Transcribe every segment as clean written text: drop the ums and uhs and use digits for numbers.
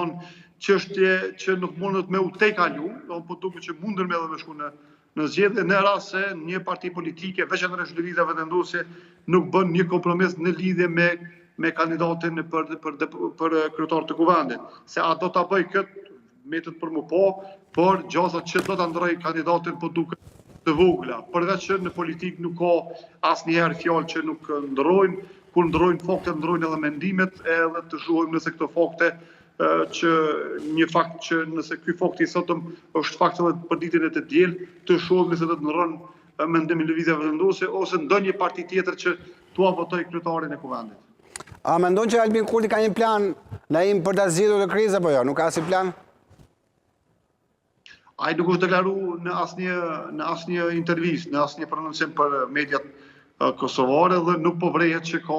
thonë, çështje që nuk mundet me u tejkalu, po duket që mundën me edhe me shku në zgjedhje, në rast se një parti politike, veçanërisht lëvizja vendosje, nuk bën një kompromis në lidhje me kandidatin për kryetar të kuvendit. Se a do ta bëj këtë metet për më por gjasa që do ta ndroj kandidatin po duket të vogla. Përveç që në politik nuk ka asnjëherë fjalë që nuk ndrojnë, kur ndrojnë fakte, ndrojnë edhe mendimet, edhe të shohim nëse këto fakte që një fakt që nëse ky fakt i sotëm është fakt edhe për ditën e të diel, të shohim nëse do të ndron mendimin lëvizja vendosje ose ndonjë parti tjetër që tua votoj kryetarin e kuvendit. A mendon që Albin Kurti ka një plan Naim për ta zgjidhur këtë krizë apo jo? Nuk ka si plan? Ai nuk është deklaruar në asnjë intervistë, në asnjë prononcim për mediat kosovare dhe nuk po vrehet që ka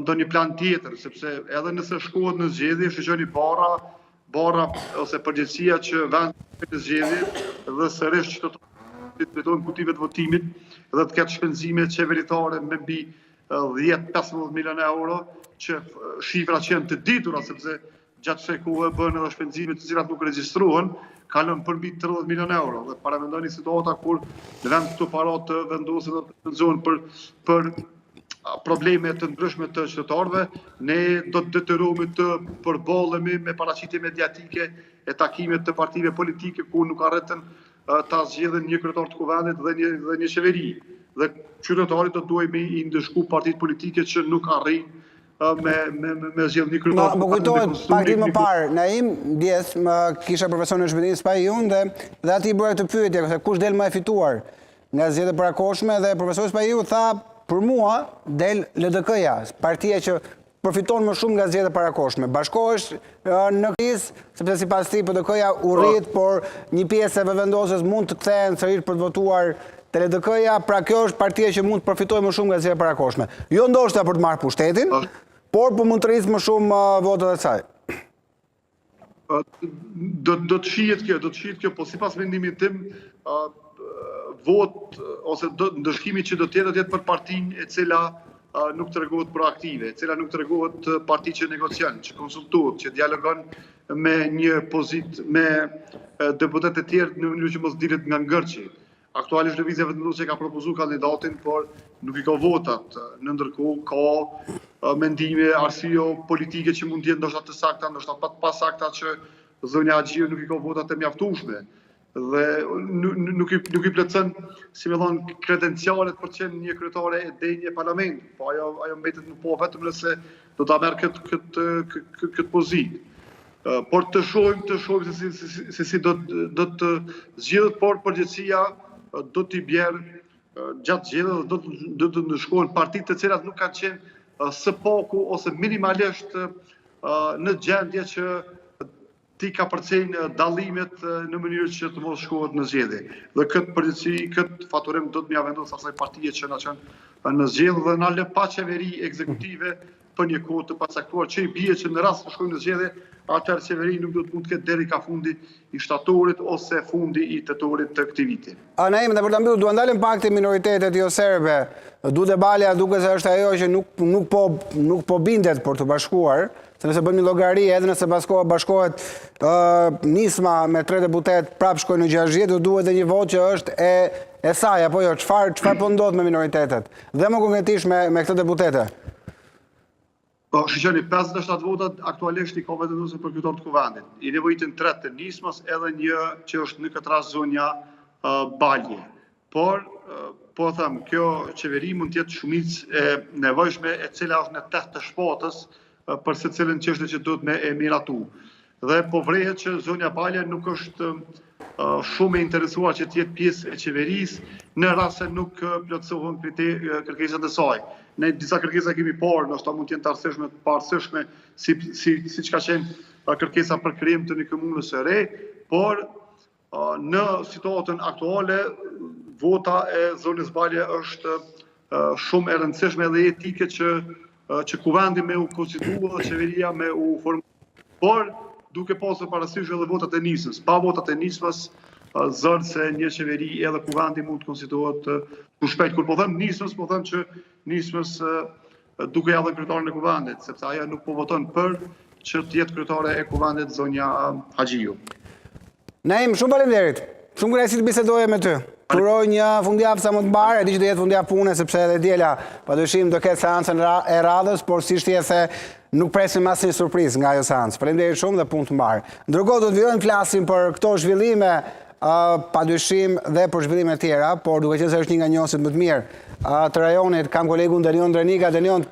ndonjë plan tjetër, sepse edhe nëse shkohet në zgjedhje, shoqëni bara ose përgjegjësia që vendi në zgjedhje dhe sërish që të drejtojnë kutimet të votimit dhe të ketë shpenzime qeveritare me mbi 10-15 milion euro, që shifra që janë të ditura, sepse gjatë kësaj kohe bën edhe shpenzime të cilat nuk regjistrohen, kalon për mbi 30 milion euro. Dhe paramendoni situata kur në vend këto para të vendosen dhe të shpenzohen për probleme të ndryshme të qytetarëve, ne do të detyrohemi të përballemi me paraqitje mediatike e takimet të partive politike ku nuk arritën ta zgjedhin një kryetar të kuvendit dhe një qeveri. Dhe qytetarit do duhet me i ndëshku partitë politike që nuk arrin me zgjedh një kryetar. Më kujtohet pak ditë më parë, Naim Dies më kisha profesorin e Zhvillimit Spahiun dhe aty bëra këtë pyetje, se kush del më e fituar nga zgjedhjet e parakohshme dhe profesori Spahiu tha për mua del LDK-ja, partia që përfiton më shumë nga zgjedhjet e parakohshme. Bashkohesh në krizë, sepse sipas tij PDK-ja u rrit, por një pjesë e vendosjes mund të kthehen sërish për të votuar te LDK-ja, pra kjo është partia që mund të përfitojë më shumë nga zgjedhjet e parakohshme. Jo ndoshta për të marrë pushtetin, por po mund të rrisë më shumë votat e saj. Do të shihet kjo, po sipas vendimit tim, vot ose ndëshkimi që do të jetë për partinë e cila nuk tregohet proaktive, e cila nuk tregohet parti që negocion, që konsultohet, që dialogon me një pozitë me deputet e tjerë në mënyrë që mos dilet nga ngërçi. Aktualisht lëvizja vendosje ka propozuar kandidatin, por nuk i ka votat. Në ndërkohë ka mendime, arsye politike që mund të jenë ndoshta të sakta, ndoshta pa të pasakta që zonja Agjiu nuk i ka votat e mjaftueshme. Dhe nuk i plotson, si më thon, kredencialet për të qenë një kryetare e denjë e parlamentit. Po ajo mbetet më po vetëm nëse do ta merr këtë pozitë. Por të shohim se si do të zgjidhet, por përgjithësia do t'i bjerë gjatë zgjedhjeve, do të ndëshkohen partitë të cilat nuk kanë qenë së paku ose minimalisht në gjendje që ti ka përcejnë dallimet në mënyrë që të mos shkohet në zgjedhje. Dhe këtë përgjithësi, këtë faturim do të mja vendosë asaj partije që na qenë në zgjedhje dhe na lë pa qeveri ekzekutive për një kohë të pacaktuar, që i bie që në rast të shkojnë në zgjedhje, atëherë qeveri nuk do të mund të ketë deri ka fundi i shtatorit ose fundi i tetorit të këtij viti. Naim, dhe për ta mbyllur, duan dalën pak të minoritetet jo serbe. Dudebala duket se është ajo që nuk po bindet për të bashkuar, se nëse bën një llogari, edhe nëse bashkohet nisma me 3 deputet, prapë shkojnë në 60, do duhet edhe një votë që është e saj, apo jo, çfarë po ndodh me minoritetet? Dhe më konkretisht me këtë deputete. Po, shqyqeni, 57 votat aktualisht i ka vendosur për kryetar të kuvendit. I nevojitin 3 të nismas, edhe një që është në këtë rast zonja Balje. Por, po them, kjo qeveri mund të jetë shumicë e nevojshme e cila është në teht të shpatës për secilën çështje që duhet me e miratu. Dhe po vrehet që zonja Balje nuk është shumë e interesuar që të jetë pjesë e qeverisë në rast se nuk plotësohen kërkesat e saj. Ne disa kërkesa kemi parë, ndoshta mund të jenë të arsyeshme, të paarsyeshme, siç ka qenë kërkesa për krijim të një komune së re, por në situatën aktuale vota e zonës Balje është shumë e rëndësishme dhe etike që kuvendi me u konstituo dhe qeveria me u formu. Por duke pasur parasysh edhe votat e nismës. Pa votat e nismës, zënë se një qeveri edhe kuvendi mund të konstituohet të shpejt. Kur po them nismës, po them që nismës duke ja dhe kryetarin e kuvendit, sepse aja nuk po voton për që të jetë kryetare e kuvendit zonja Haxhiu. Naim, shumë faleminderit. Shumë kënaqësi të bisedoje me ty. Uroj një fundjavë sa më të mbarë, e di që do jetë fundjavë pune, sepse edhe diela padyshim do ketë seancën e radhës, por si shtie se nuk presim asnjë surprizë nga ajo seancë. Faleminderit shumë dhe punë të mbarë. Ndërkohë do të vijojmë flasim për këto zhvillime, padyshim dhe për zhvillime tjera, por duke qenë se është një nga njohësit më të mirë të rajonit, kam kolegun Danion Dranika. Danion,